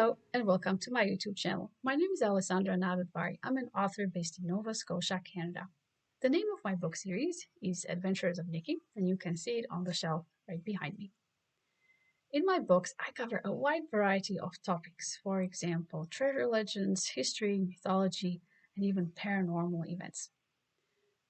Hello and welcome to my YouTube channel. My name is Alessandra Navidvari. I'm an author based in Nova Scotia, Canada. The name of my book series is Adventures of Nikki, and you can see it on the shelf right behind me. In my books, I cover a wide variety of topics, for example, treasure legends, history, mythology, and even paranormal events.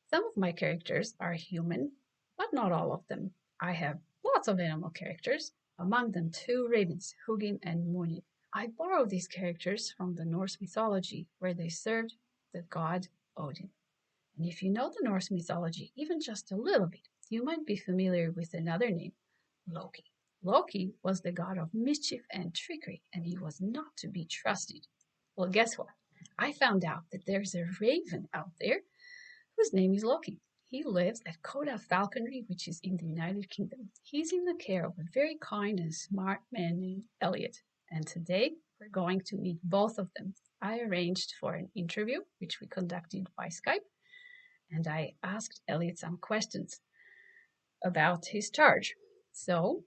Some of my characters are human, but not all of them. I have lots of animal characters, among them two ravens, Hugin and Munin. I borrow these characters from the Norse mythology, where they served the god Odin. And if you know the Norse mythology even just a little bit, you might be familiar with another name, Loki. Loki was the god of mischief and trickery, and he was not to be trusted. Well, guess what? I found out that there's a raven out there whose name is Loki. He lives at Coda Falconry, which is in the United Kingdom. He's in the care of a very kind and smart man named Elliot. And today we're going to meet both of them. I arranged for an interview, which we conducted by Skype, and I asked Elliot some questions about his charge. So,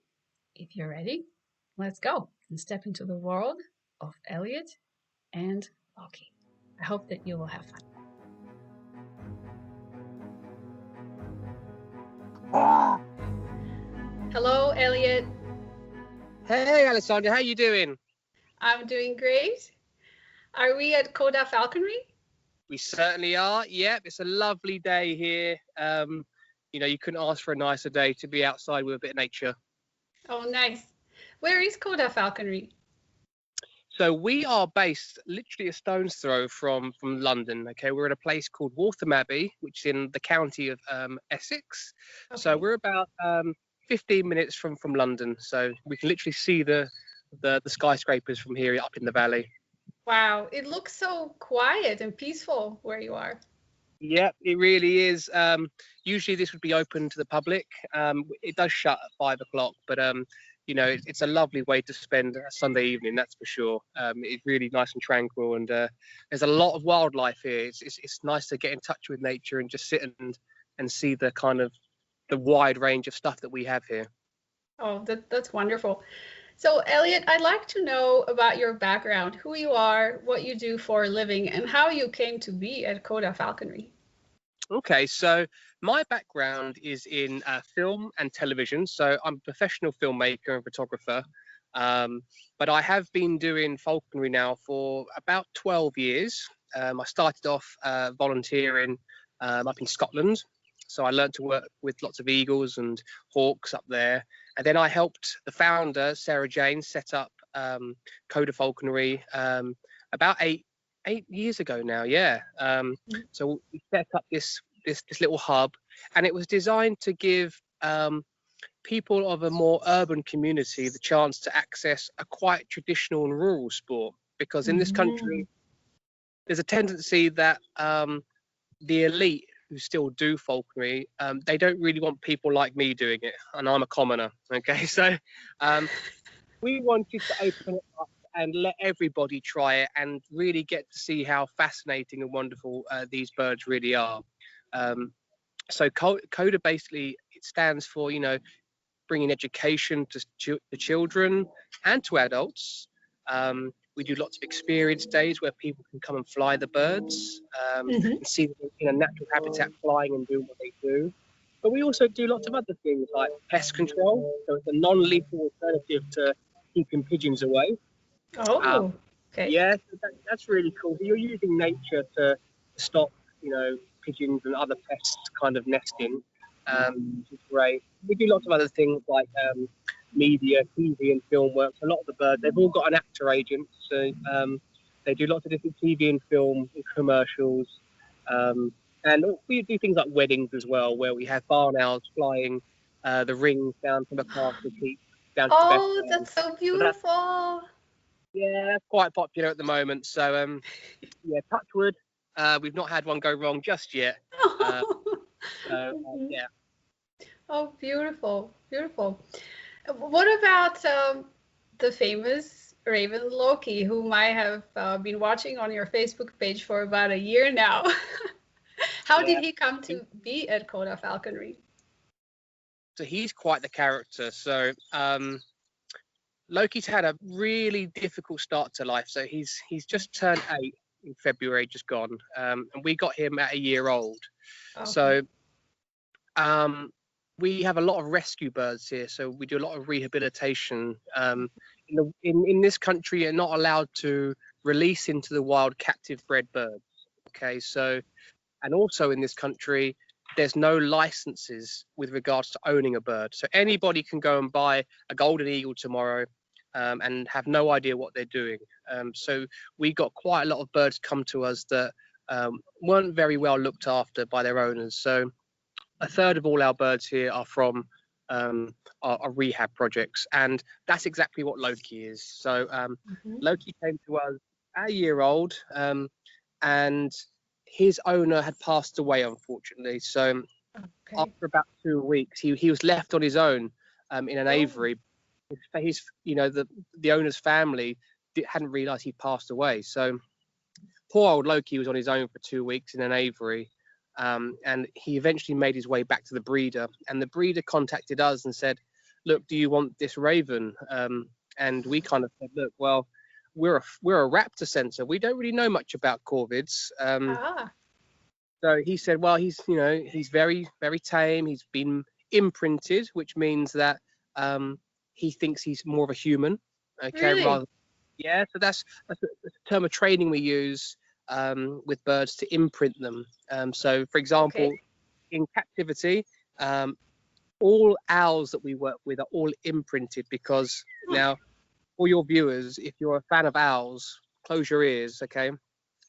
if you're ready, let's go and step into the world of Elliot and Loki. I hope that you will have fun. Hello, Elliot. Hey, Alessandra, how you doing? I'm doing great. Are we at Coda Falconry? We certainly are. Yep, it's a lovely day here. You couldn't ask for a nicer day to be outside with a bit of nature. Oh, nice. Where is Coda Falconry? So we are based literally a stone's throw from London. Okay, we're at a place called Waltham Abbey, which is in the county of Essex. Okay. So we're about 15 minutes from London. So we can literally see the skyscrapers from here up in the valley. Wow, it looks so quiet and peaceful where you are. Yeah, it really is. Usually this would be open to the public. It does shut at 5 o'clock, but it's a lovely way to spend a Sunday evening, that's for sure. It's really nice and tranquil, and there's a lot of wildlife here. It's nice to get in touch with nature and just sit and see the kind of the wide range of stuff that we have here. Oh, that's wonderful. So, Elliot, I'd like to know about your background, who you are, what you do for a living, and how you came to be at Coda Falconry. Okay, so my background is in film and television. So I'm a professional filmmaker and photographer, but I have been doing falconry now for about 12 years. I started off volunteering up in Scotland. So I learned to work with lots of eagles and hawks up there. And then I helped the founder, Sarah Jane, set up Coda Falconry about eight years ago now. Yeah. So we set up this little hub, and it was designed to give people of a more urban community the chance to access a quite traditional and rural sport. Because in this country, there's a tendency that the elite who still do falconry, they don't really want people like me doing it, and I'm a commoner. Okay, so we wanted to open it up and let everybody try it and really get to see how fascinating and wonderful these birds really are. So Coda basically, it stands for, bringing education to the children and to adults. We do lots of experience days where people can come and fly the birds and see them in a natural habitat flying and doing what they do. But we also do lots of other things like pest control. So it's a non-lethal alternative to keeping pigeons away. Oh, okay. Yeah, so that's really cool. You're using nature to stop, pigeons and other pests kind of nesting, which is great. We do lots of other things like media, TV and film work. So a lot of the birds, they've all got an actor agent. So they do lots of different TV and film and commercials. And we do things like weddings as well, where we have barn owls flying the rings down from the castle keep down to Oh, Tibet. that's so beautiful. Yeah, that's quite popular at the moment. So, yeah, touch wood. We've not had one go wrong just yet. Yeah. Oh, beautiful, beautiful. What about the famous Raven Loki, whom I have been watching on your Facebook page for about a year now? How did he come to be at Coda Falconry? So he's quite the character. So Loki's had a really difficult start to life. So he's just turned 8 in February, just gone, and we got him at a year old. Okay. So we have a lot of rescue birds here, so we do a lot of rehabilitation. In this country, you're not allowed to release into the wild captive bred birds. Okay, so and also in this country, there's no licenses with regards to owning a bird. So anybody can go and buy a golden eagle tomorrow and have no idea what they're doing. So we got quite a lot of birds come to us that weren't very well looked after by their owners. So a third of all our birds here are from our rehab projects, and that's exactly what Loki is. So Loki came to us at a year old, and his owner had passed away, unfortunately. So after about 2 weeks, he was left on his own in an aviary. His the owner's family hadn't realised he passed away. So poor old Loki was on his own for 2 weeks in an aviary. And he eventually made his way back to the breeder, and the breeder contacted us and said, look, do you want this raven? And we kind of said, look, well, we're a raptor center. We don't really know much about corvids. So he said, well, he's very, very tame. He's been imprinted, which means that he thinks he's more of a human. Okay, Really? Yeah, so that's a term of training we use with birds to imprint them. So, for example, in captivity, all owls that we work with are all imprinted because now, for your viewers, if you're a fan of owls, close your ears, okay?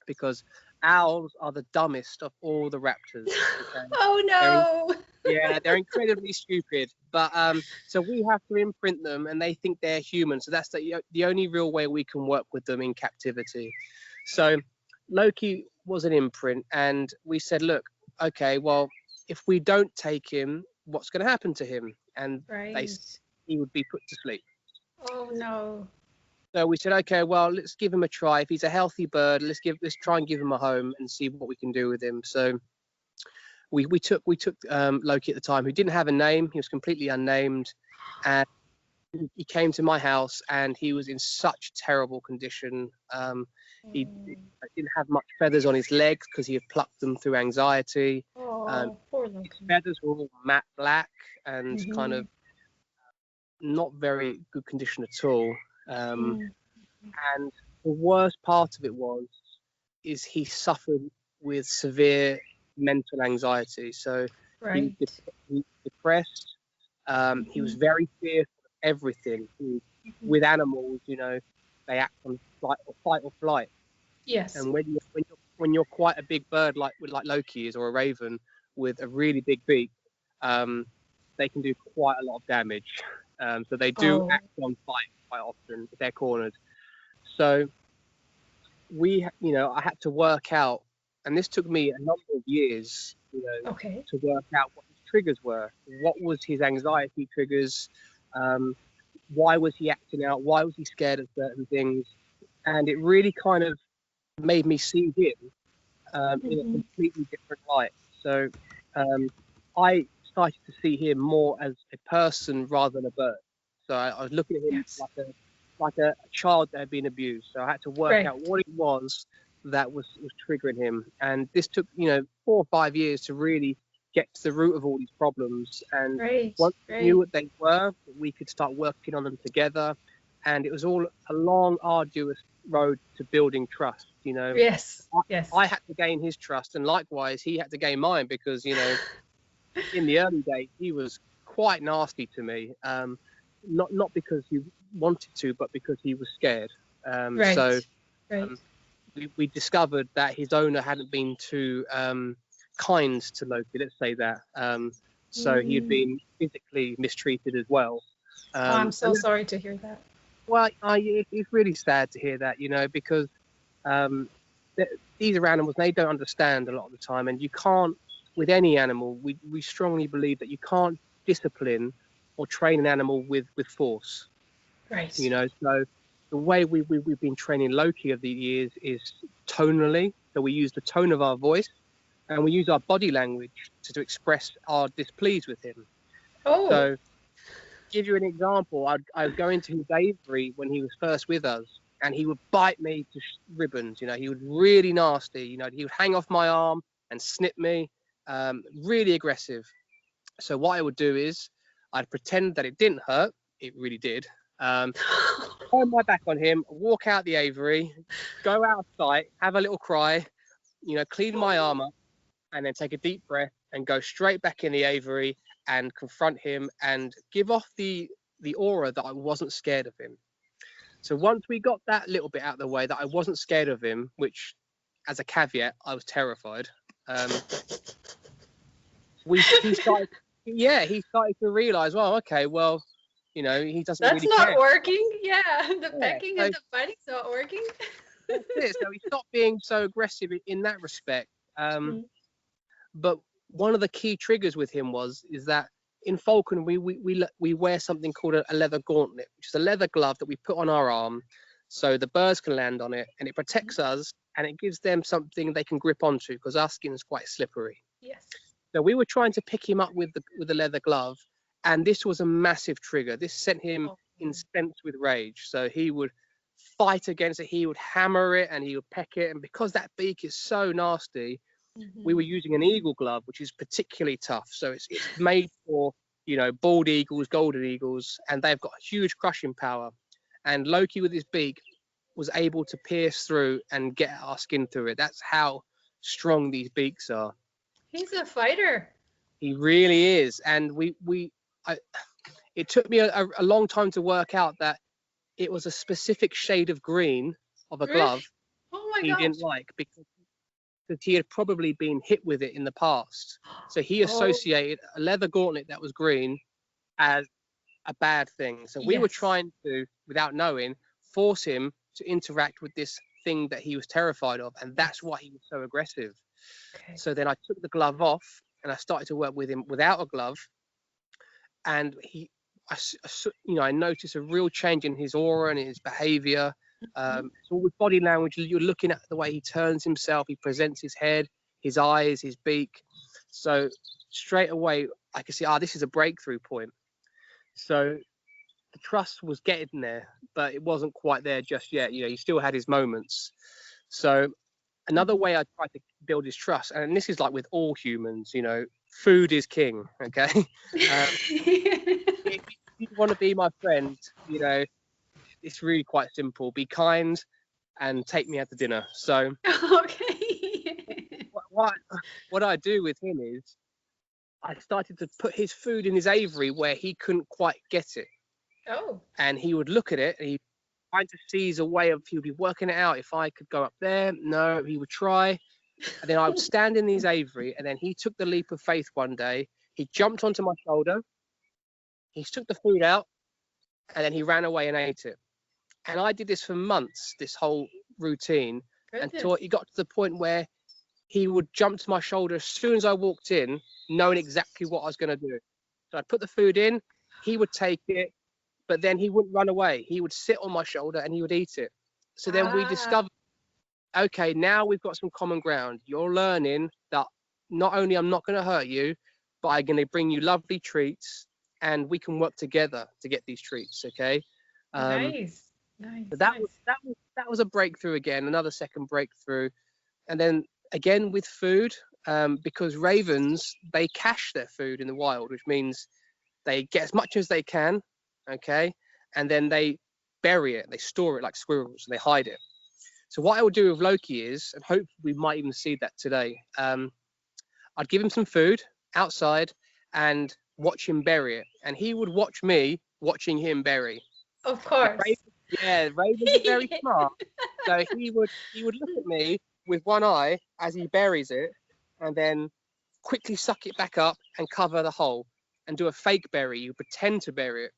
Because owls are the dumbest of all the raptors. Okay? Oh no! They're incredibly stupid. But so we have to imprint them, and they think they're human. So that's the only real way we can work with them in captivity. So Loki was an imprint, and we said, look, okay, well, if we don't take him, what's going to happen to him? And he would be put to sleep. Oh no. So we said, okay, well, let's give him a try. If he's a healthy bird, let's try and give him a home and see what we can do with him. So we took Loki at the time, who didn't have a name. He was completely unnamed, and he came to my house, and he was in such terrible condition. He didn't have much feathers on his legs because he had plucked them through anxiety. Poor Loki. His feathers were all matte black and kind of not very good condition at all. And the worst part of it is he suffered with severe mental anxiety. So he was depressed. He was very fearful of everything. With animals, they act on fight or flight. Yes. And when you're quite a big bird like Loki is, or a raven with a really big beak, they can do quite a lot of damage. So they do act on fight quite often if they're cornered. So I had to work out, and this took me a number of years, to work out what his triggers were. What was his anxiety triggers? Why was he acting out? Why was he scared of certain things? And it really kind of made me see him in a completely different light. So I started to see him more as a person rather than a bird. So I was looking at him like a child that had been abused. So I had to work out what it was that was triggering him. And this took 4 or 5 years to really get to the root of all these problems. And once we knew what they were, we could start working on them together. And it was all a long, arduous road to building trust. Yes. I had to gain his trust, and likewise he had to gain mine, because in the early days he was quite nasty to me. Not because he wanted to, but because he was scared. So we discovered that his owner hadn't been too kind to Loki, let's say that. So he had been physically mistreated as well. I'm so sorry to hear that. Well, it's really sad to hear that, because these are animals, and they don't understand a lot of the time. And you can't, with any animal, we strongly believe that you can't discipline or train an animal with force. So the way we've been training Loki over the years is tonally. So we use the tone of our voice, and we use our body language to express our displeasure with him. So give you an example, I'd go into his aviary when he was first with us, and he would bite me to ribbons. You know, he was really nasty. You know, he would hang off my arm and snip me, really aggressive. So what I would do is I'd pretend that it didn't hurt. It really did. Turn my back on him, walk out the aviary, go out of sight, have a little cry, you know, clean my arm up, and then take a deep breath and go straight back in the aviary and confront him and give off the aura that I wasn't scared of him. So once we got that little bit out of the way, that I wasn't scared of him, which as a caveat, I was terrified. He started, yeah, he started to realize, well, okay, well, you know, he doesn't That's really not care. working. Yeah, the Yeah, pecking so and the biting's not working. that's it. So he stopped being so aggressive in that respect. But one of the key triggers with him is that in Falcon we wear something called a leather gauntlet, which is a leather glove that we put on our arm, so the birds can land on it, and it protects us, and it gives them something they can grip onto because our skin is quite slippery. Yes. So we were trying to pick him up with the leather glove, and this was a massive trigger. This sent him incensed with rage. So he would fight against it. He would hammer it, and he would peck it. And because that beak is so nasty, we were using an eagle glove, which is particularly tough. So it's made for, you know, bald eagles, golden eagles, and they've got huge crushing power. And Loki with his beak was able to pierce through and get our skin through it. That's how strong these beaks are. He's a fighter. He really is. And it took me a long time to work out that it was a specific shade of green of a glove he didn't like because he had probably been hit with it in the past. So he associated a leather gauntlet that was green as a bad thing. So we were trying to, without knowing, force him to interact with this thing that he was terrified of. And that's why he was so aggressive. Okay. So then I took the glove off and I started to work with him without a glove. And I noticed a real change in his aura and his behavior. So with body language, you're looking at the way he turns himself, he presents his head, his eyes, his beak. So straight away, I could see, this is a breakthrough point. So the trust was getting there, but it wasn't quite there just yet. You know, he still had his moments. So another way I tried to build his trust, and this is like with all humans, you know, food is king, okay? If you want to be my friend, you know, it's really quite simple. Be kind and take me out to dinner. So what I do with him is I started to put his food in his aviary where he couldn't quite get it. And he would look at it and he'd try to seize a way of, he would be working it out. If I could go up there, no, he would try. And then I would stand in his aviary, and then he took the leap of faith one day. He jumped onto my shoulder, he took the food out, and then he ran away and ate it. And I did this for months, this whole routine, until it got to the point where he would jump to my shoulder as soon as I walked in, knowing exactly what I was going to do. So I'd put the food in, he would take it, but then he wouldn't run away. He would sit on my shoulder and he would eat it. So then we discovered, okay, now we've got some common ground. You're learning that not only I'm not going to hurt you, but I'm going to bring you lovely treats, and we can work together to get these treats. Okay. Nice. So that was a breakthrough again, another second breakthrough. And then again with food, because ravens, they cache their food in the wild, which means they get as much as they can, okay, and then they bury it, they store it like squirrels, and they hide it. So what I would do with Loki is, and hopefully we might even see that today, I'd give him some food outside and watch him bury it, and he would watch me watching him bury. Of course. Ravens are very smart. So he would look at me with one eye as he buries it, and then quickly suck it back up and cover the hole and do a fake bury. You pretend to bury it.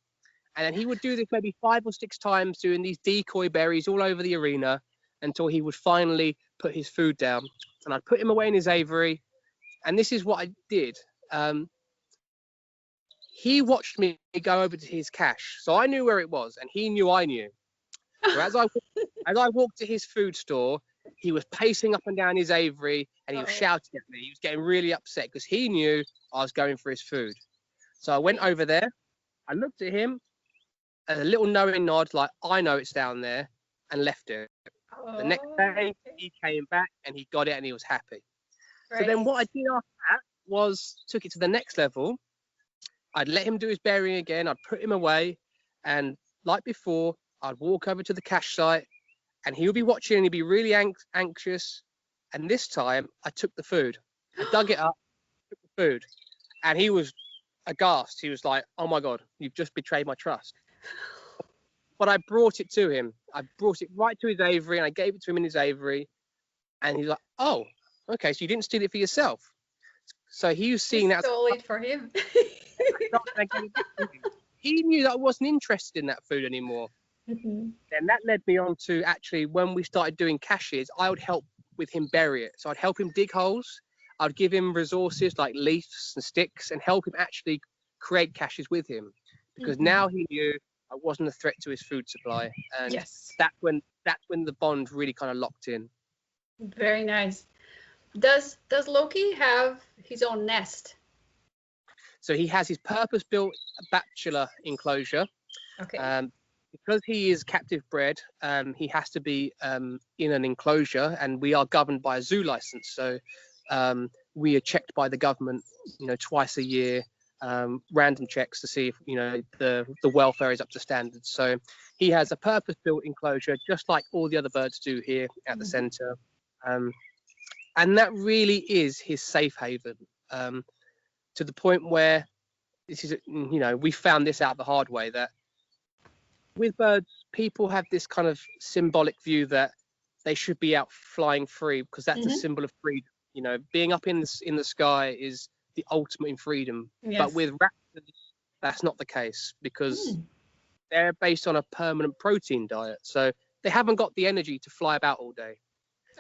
And then he would do this maybe 5 or 6 times, doing these decoy buries all over the arena until he would finally put his food down. And I'd put him away in his aviary. And this is what I did. He watched me go over to his cache. So I knew where it was, and he knew I knew. So as I walked to his food store, he was pacing up and down his aviary, and he was shouting at me. He was getting really upset because he knew I was going for his food. So I went over there, I looked at him, a little knowing nod, like I know it's down there, and left it. The next Oh, day, okay. he came back and he got it and he was happy. So then Right. what I did after that was took it to the next level. I'd let him do his burying again. I'd put him away. And like before, I'd walk over to the cache site and he would be watching and he'd be really anxious. And this time I took the food. I dug it up, took the food. And he was aghast. He was like, oh my God, you've just betrayed my trust. But I brought it to him. I brought it right to his aviary and I gave it to him in his aviary. And he's like, oh, okay, so you didn't steal it for yourself. So he was You seeing that as stole it for him. I gave it to him. He knew that I wasn't interested in that food anymore. Mhm. Then that led me on to actually when we started doing caches, I would help with him bury it. So I'd help him dig holes. I'd give him resources like leaves and sticks and help him actually create caches with him because Mhm. now he knew I wasn't a threat to his food supply. And Yes. that's when the bond really kind of locked in. Very nice. Does Loki have his own nest? So he has his purpose-built bachelor enclosure. Okay. Because he is captive bred, he has to be in an enclosure, and we are governed by a zoo license. So we are checked by the government, twice a year, random checks to see if the welfare is up to standards. So he has a purpose-built enclosure, just like all the other birds do here at the Mhm. centre, and that really is his safe haven. To the point where this is, we found this out the hard way that with birds, people have this kind of symbolic view that they should be out flying free because that's a Mhm. symbol of freedom. Being up in the sky is the ultimate in freedom. But Yes. with raptors, that's not the case because Mm. they're based on a permanent protein diet, so they haven't got the energy to fly about all day.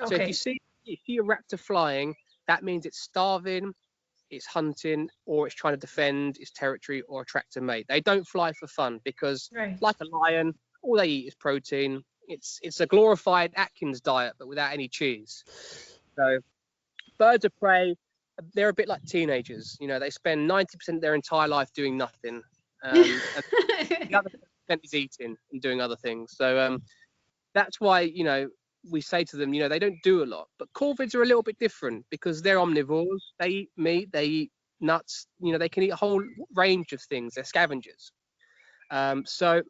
So if you Okay. see a raptor flying, that means it's starving, it's hunting, or it's trying to defend its territory or attract a mate. They don't fly for fun because, Right. like a lion, all they eat is protein. It's a glorified Atkins diet, but without any cheese. So birds of prey, they're a bit like teenagers. They spend 90% of their entire life doing nothing, and the other 10% is eating and doing other things. So that's why we say to them, they don't do a lot. But corvids are a little bit different because they're omnivores. They eat meat, they eat nuts. They can eat a whole range of things. They're scavengers. So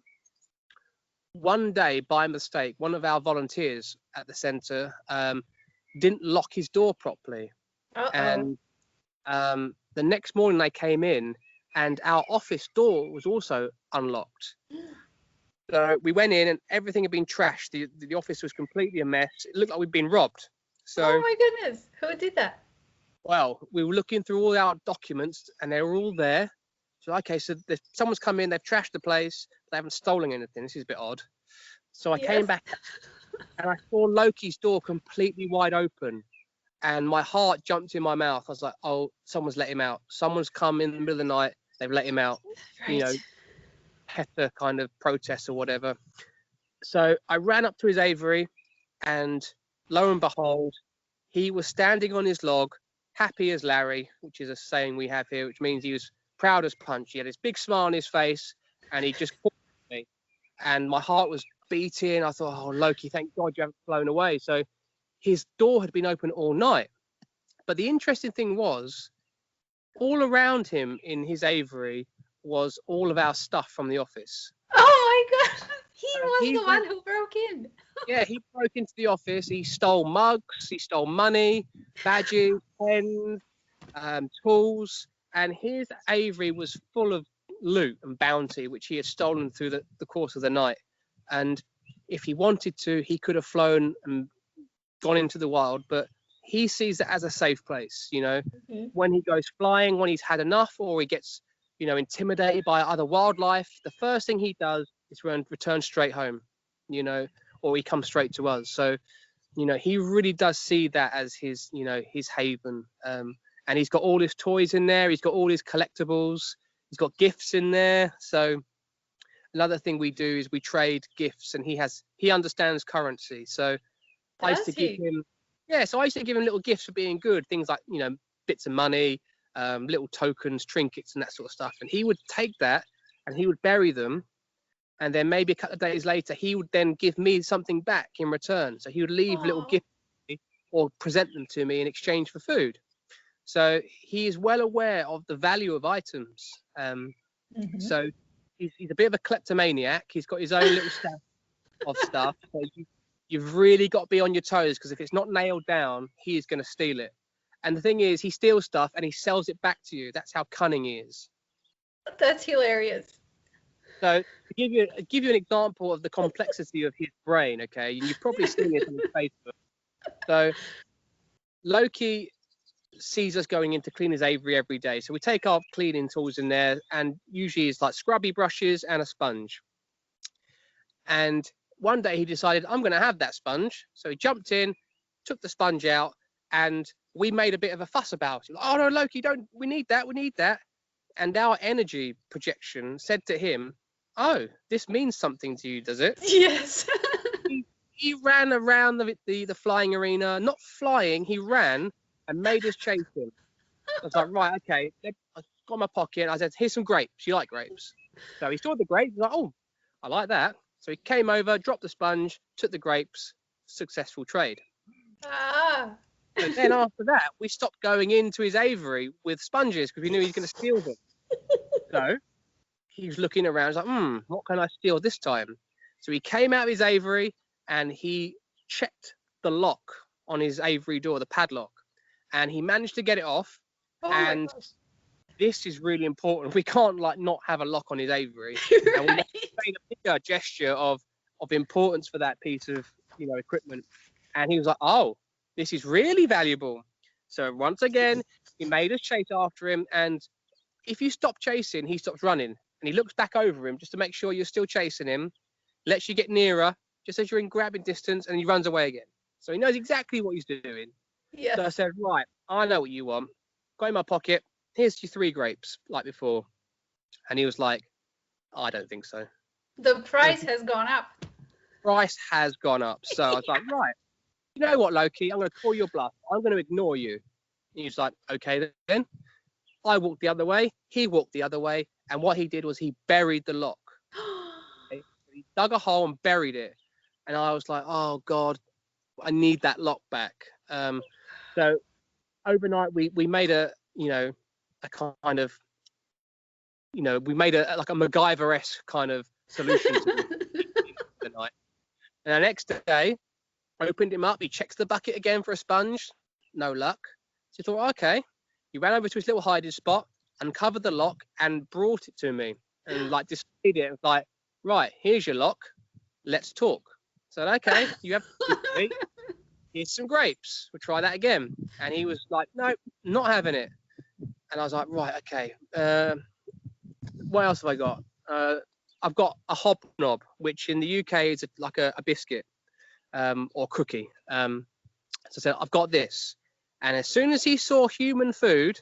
one day, by mistake, one of our volunteers at the centre didn't lock his door properly, Uh-oh. and the next morning they came in, and our office door was also unlocked. So we went in and everything had been trashed. The office was completely a mess. It looked like we'd been robbed. Oh So, my goodness. Who did that? well, we were looking through all our documents and they were all there. So, okay, so someone's come in, they've trashed the place, they haven't stolen anything. This is a bit odd. So I came Yes. back and I saw Loki's door completely wide open. And my heart jumped in my mouth. I was like, oh, someone's let him out. Someone's come in the middle of the night, they've let him out. You know, Right. PETA kind of protest or whatever. So I ran up to his aviary, and lo and behold, he was standing on his log, happy as Larry, which is a saying we have here, which means he was proud as punch. He had this big smile on his face, and he just called me. And my heart was beating. I thought, oh, Loki, thank God you haven't flown away. So his door had been open all night. But the interesting thing was, all around him in his aviary was all of our stuff from the office. Oh my God. He was He the went one who broke in. Yeah, he broke into the office. He stole mugs, he stole money, badges, pens, tools, and his aviary was full of loot and bounty, which he had stolen through the course of the night. And if he wanted to, he could have flown and gone into the wild, but he sees it as a safe place. Mhm. When he goes flying, when he's had enough, or he gets, intimidated by other wildlife, the first thing he does is return straight home, you know, or he comes straight to us. So, he really does see that as his haven. And he's got all his toys in there. He's got all his collectibles. He's got gifts in there. So another thing we do is we trade gifts, and he understands currency. So I used Does to give he? him, yeah. So I used to give him little gifts for being good, things like bits of money, little tokens, trinkets, and that sort of stuff. And he would take that and he would bury them. And then maybe a couple of days later, he would then give me something back in return. So he would leave little Oh. gifts or present them to me in exchange for food. So he is well aware of the value of items. So he's a bit of a kleptomaniac. He's got his own little stash of stuff. So you've really got to be on your toes, because if it's not nailed down, he is going to steal it. And the thing is, he steals stuff and he sells it back to you. That's how cunning he is. That's hilarious. So to give you an example of the complexity of his brain, okay, and you've probably seen it on his Facebook. So Loki sees us going in to clean his aviary every day. So we take our cleaning tools in there, and usually it's like scrubby brushes and a sponge. And one day he decided, I'm going to have that sponge. So he jumped in, took the sponge out, and we made a bit of a fuss about it. Oh no, Loki, we need that. And our energy projection said to him, oh, this means something to you, does it? Yes. He ran around the flying arena, not flying, he ran and made us chase him. I was like, right, okay. I got my pocket and I said, here's some grapes. You like grapes? So he saw the grapes. He's like, oh, I like that. So he came over, dropped the sponge, took the grapes, successful trade. Ah. And then after that, we stopped going into his aviary with sponges because we knew he was going to steal them. So he was looking around, he's like, what can I steal this time? So he came out of his aviary and he checked the lock on his aviary door, the padlock, and he managed to get it off. Oh and this is really important. We can't not have a lock on his aviary. Right. And we made a bigger gesture of importance for that piece of equipment. And he was like, oh, this is really valuable. So once again, he made us chase after him. And if you stop chasing, he stops running. And he looks back over him just to make sure you're still chasing him, lets you get nearer, just as you're in grabbing distance, and he runs away again. So he knows exactly what he's doing. Yes. So I said, right, I know what you want. Got in my pocket. Here's your 3 grapes, like before. And he was like, I don't think so. The price has gone up. Price has gone up. So I was like, right, you know what, Loki? I'm going to call your bluff. I'm going to ignore you. And he was like, okay, then. I walked the other way. He walked the other way. And what he did was he buried the lock. Okay? He dug a hole and buried it. And I was like, oh, God, I need that lock back. So overnight, we made a kind of, we made a MacGyver-esque kind of solution to the night. And the next day, I opened him up. He checks the bucket again for a sponge. No luck. So he thought, okay. He ran over to his little hiding spot, uncovered the lock, and brought it to me. And displayed it. Like, right, here's your lock. Let's talk. So okay, you have here's some grapes. We'll try that again. And he was like, no, not having it. And I was like, right, okay. What else have I got? I've got a hobnob, which in the UK is like a biscuit or cookie. So I said, I've got this. And as soon as he saw human food,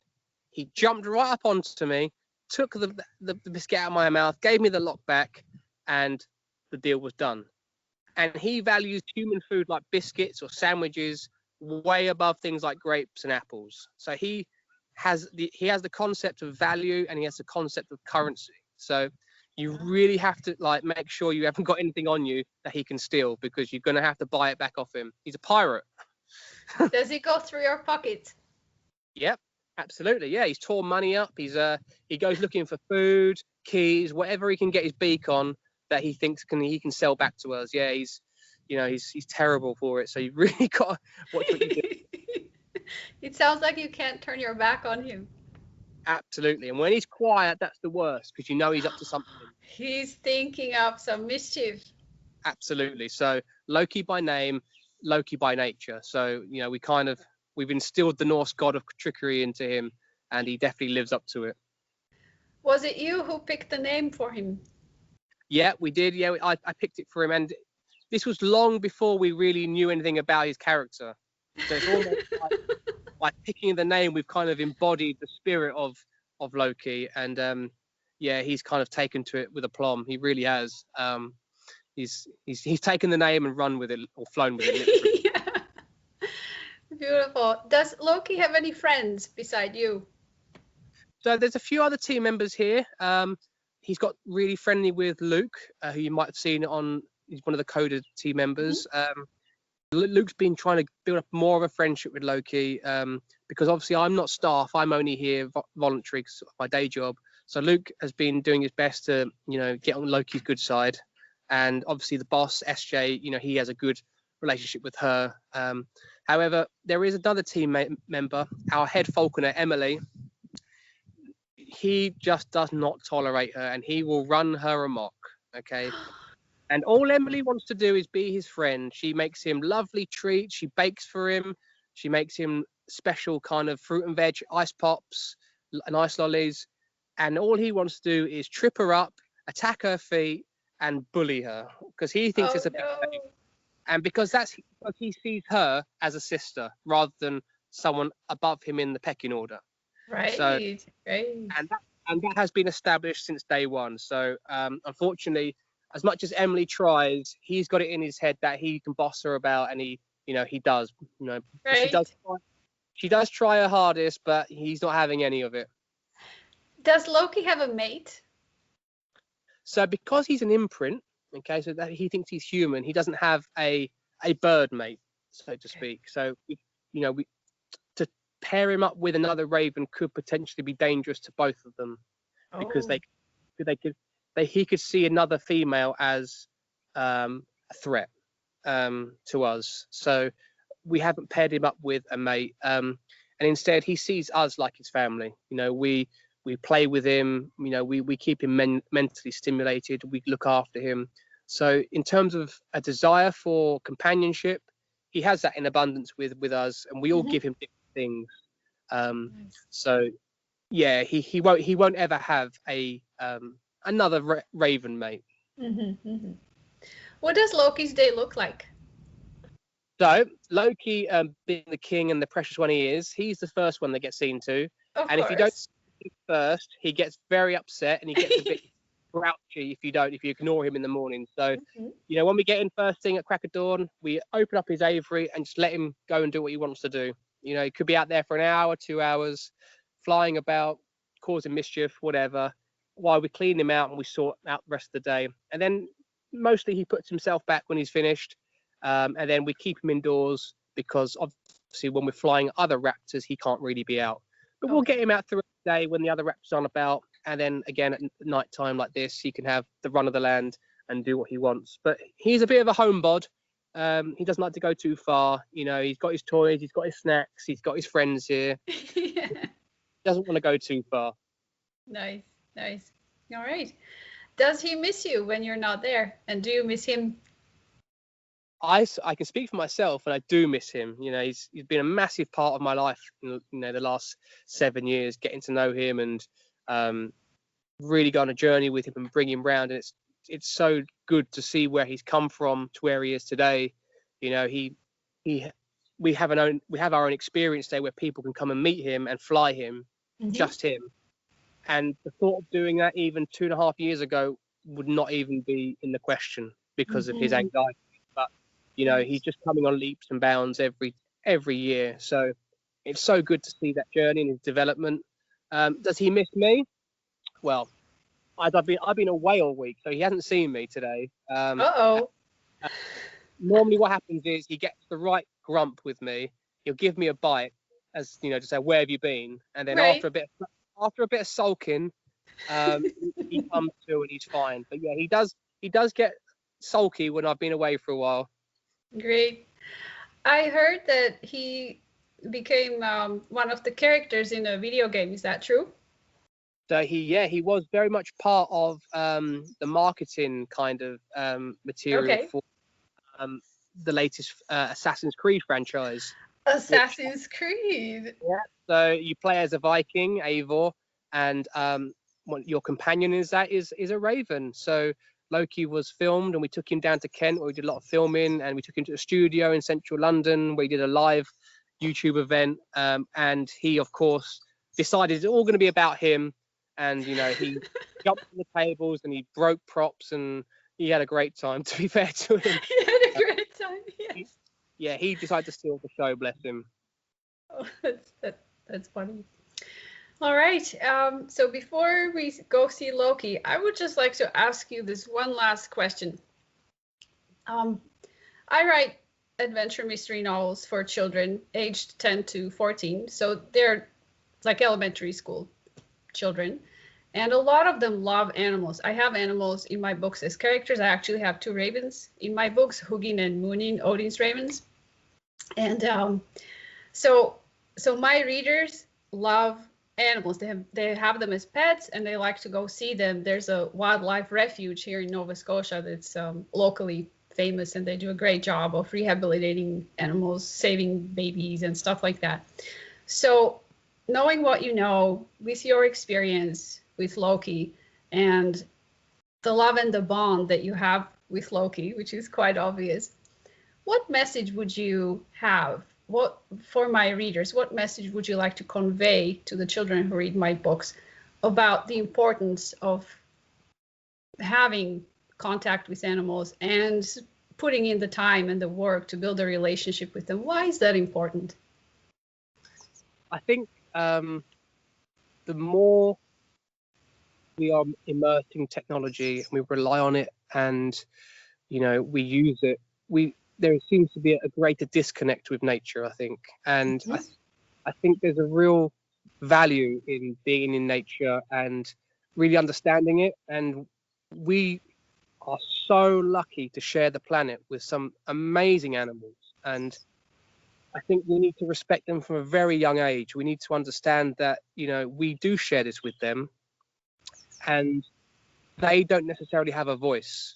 he jumped right up onto me, took the biscuit out of my mouth, gave me the lock back, and the deal was done. And he values human food like biscuits or sandwiches way above things like grapes and apples. So he has the concept of value, and he has the concept of currency. So you really have to make sure you haven't got anything on you that he can steal, because you're going to have to buy it back off him. He's a pirate. Does he go through your pocket? Yep, absolutely. Yeah, he's torn money up. He goes looking for food, keys, whatever he can get his beak on that he thinks he can sell back to us. Yeah, he's terrible for it. So you really got to watch what you do. It sounds like you can't turn your back on him. Absolutely. And when he's quiet, that's the worst, because he's up to something. He's thinking up some mischief. Absolutely. So Loki by name, Loki by nature. So, we've instilled the Norse god of trickery into him, and he definitely lives up to it. Was it you who picked the name for him? Yeah, we did. Yeah, I picked it for him. And this was long before we really knew anything about his character. So it's almost like picking the name, we've kind of embodied the spirit of Loki. And he's kind of taken to it with aplomb. He really has. He's taken the name and run with it, or flown with it. Yeah. Beautiful. Does Loki have any friends beside you? So there's a few other team members here. he's got really friendly with Luke, who you might have seen on. He's one of the Coda team members. Luke's been trying to build up more of a friendship with Loki, because obviously I'm not staff. I'm only here voluntary because of my day job. So Luke has been doing his best to, get on Loki's good side. And obviously the boss, SJ, he has a good relationship with her. However, there is another team member, our head falconer, Emily. He just does not tolerate her, and he will run her amok. Okay. And all Emily wants to do is be his friend. She makes him lovely treats. She bakes for him. She makes him special kind of fruit and veg ice pops and ice lollies. And all he wants to do is trip her up, attack her feet, and bully her because he thinks it's a big thing. And because he sees her as a sister rather than someone above him in the pecking order. Right. So, right. And that has been established since day one. So unfortunately, as much as Emily tries, he's got it in his head that he can boss her about, and he does. Right. She does try her hardest, but he's not having any of it. Does Loki have a mate? So because he's an imprint, okay, so that he thinks he's human, he doesn't have a bird mate, so to speak. So to pair him up with another Raven could potentially be dangerous to both of them, because he could see another female as a threat to us. So we haven't paired him up with a mate, and instead he sees us like his family. We play with him. We keep him mentally stimulated. We look after him. So in terms of a desire for companionship, he has that in abundance with us, and we all give him different things. So yeah, he won't ever have another Raven mate. What does Loki's day look like? So Loki, being the king and the precious one he is, he's the first one that gets seen to. Of and course. If you don't see him first, he gets very upset and he gets a bit grouchy if you ignore him in the morning. So when we get in first thing at crack of dawn, we open up his aviary and just let him go and do what he wants to do. He could be out there for an hour, 2 hours, flying about, causing mischief, whatever, while we clean him out and we sort out the rest of the day. And then mostly he puts himself back when he's finished, and then we keep him indoors because obviously when we're flying other raptors, he can't really be out. But we'll get him out throughout the day when the other raptors aren't about, and then again at night time like this, he can have the run of the land and do what he wants. But he's a bit of a homebod. He doesn't like to go too far. He's got his toys, he's got his snacks, he's got his friends here. Yeah. Doesn't want to go too far. Nice. All right. Does he miss you when you're not there? And do you miss him? I can speak for myself, and I do miss him. He's been a massive part of my life in the last 7 years, getting to know him and really go on a journey with him and bring him round. And it's so good to see where he's come from to where he is today. We have our own experience there where people can come and meet him and fly him, just him. And the thought of doing that even 2.5 years ago would not even be in the question because of his anxiety. But he's just coming on leaps and bounds every year. So it's so good to see that journey and his development. Does he miss me? Well, I've been away all week, so he hasn't seen me today. Normally what happens is he gets the right grump with me. He'll give me a bite, as to say, where have you been? And then after a bit of sulking, he comes to and he's fine. But yeah, he does get sulky when I've been away for a while. Great. I heard that he became one of the characters in a video game. Is that true? So he was very much part of the marketing kind of material for the latest Assassin's Creed franchise. Assassin's Creed. Yeah. So you play as a Viking, Eivor, and your companion is a Raven. So Loki was filmed, and we took him down to Kent where we did a lot of filming, and we took him to a studio in central London where we did a live YouTube event, and he of course decided it's all going to be about him, and he jumped on the tables and he broke props and he had a great time, to be fair to him. He had a great time, yes. Yeah, he decided to steal the show, bless him. Oh, that's funny. All right. So before we go see Loki, I would just like to ask you this one last question. Um, I write adventure mystery novels for children aged 10 to 14. So they're like elementary school children. And a lot of them love animals. I have animals in my books as characters. I actually have two ravens in my books, Hugin and Munin, Odin's ravens. And so my readers love animals. They have them as pets, and they like to go see them. There's a wildlife refuge here in Nova Scotia that's locally famous, and they do a great job of rehabilitating animals, saving babies, and stuff like that. So, knowing what you know with your experience with Loki and the love and the bond that you have with Loki, which is quite obvious, what message would you have? What for my readers, what message would you like to convey to the children who read my books about the importance of having contact with animals and putting in the time and the work to build a relationship with them? Why is that important? I think the more we are immersed in technology and we rely on it, and we use it, there seems to be a greater disconnect with nature, I think. And I think there's a real value in being in nature and really understanding it. And we are so lucky to share the planet with some amazing animals. And I think we need to respect them from a very young age. We need to understand that, we do share this with them, and they don't necessarily have a voice.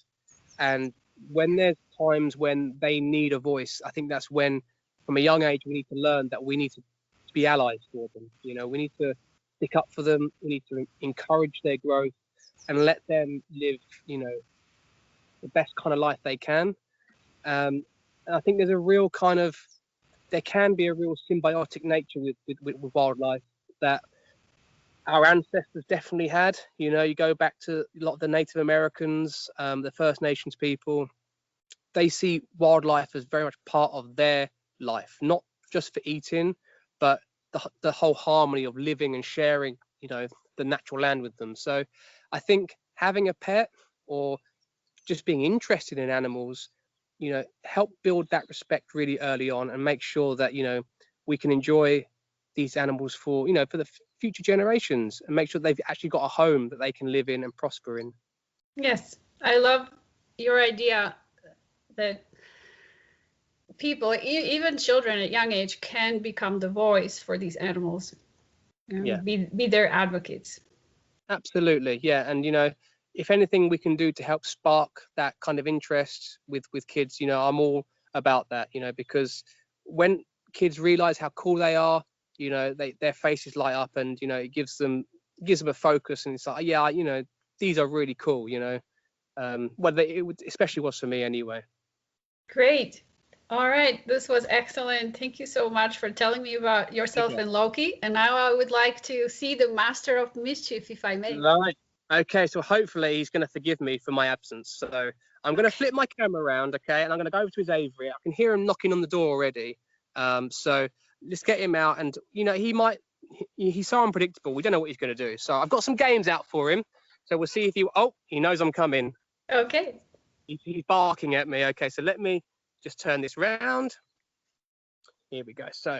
And when there's times when they need a voice, I think that's when, from a young age, we need to learn that we need to be allies for them. We need to stick up for them. We need to encourage their growth and let them live, the best kind of life they can. And I think there can be a real symbiotic nature with wildlife that our ancestors definitely had. You go back to a lot of the Native Americans, the First Nations people. They see wildlife as very much part of their life, not just for eating, but the whole harmony of living and sharing, the natural land with them. So I think having a pet or just being interested in animals, help build that respect really early on and make sure that, we can enjoy these animals for the future generations, and make sure they've actually got a home that they can live in and prosper in. Yes, I love your idea that people, even children at young age, can become the voice for these animals, be their advocates. Absolutely, yeah. And if anything we can do to help spark that kind of interest with kids, I'm all about that. Because when kids realize how cool they are, their faces light up, and it gives them a focus, and it's like, yeah, these are really cool. Especially was for me anyway. Great. All right, this was excellent. Thank you so much for telling me about yourself and Loki. And now I would like to see the Master of Mischief, if I may. Right. Okay, so hopefully he's going to forgive me for my absence. So I'm going to flip my camera around, okay, and I'm going to go over to his aviary. I can hear him knocking on the door already. So let's get him out, and he's so unpredictable. We don't know what he's going to do. So I've got some games out for him. So we'll see if he knows I'm coming. Okay. He's barking at me. Okay, so let me just turn this round. Here we go. So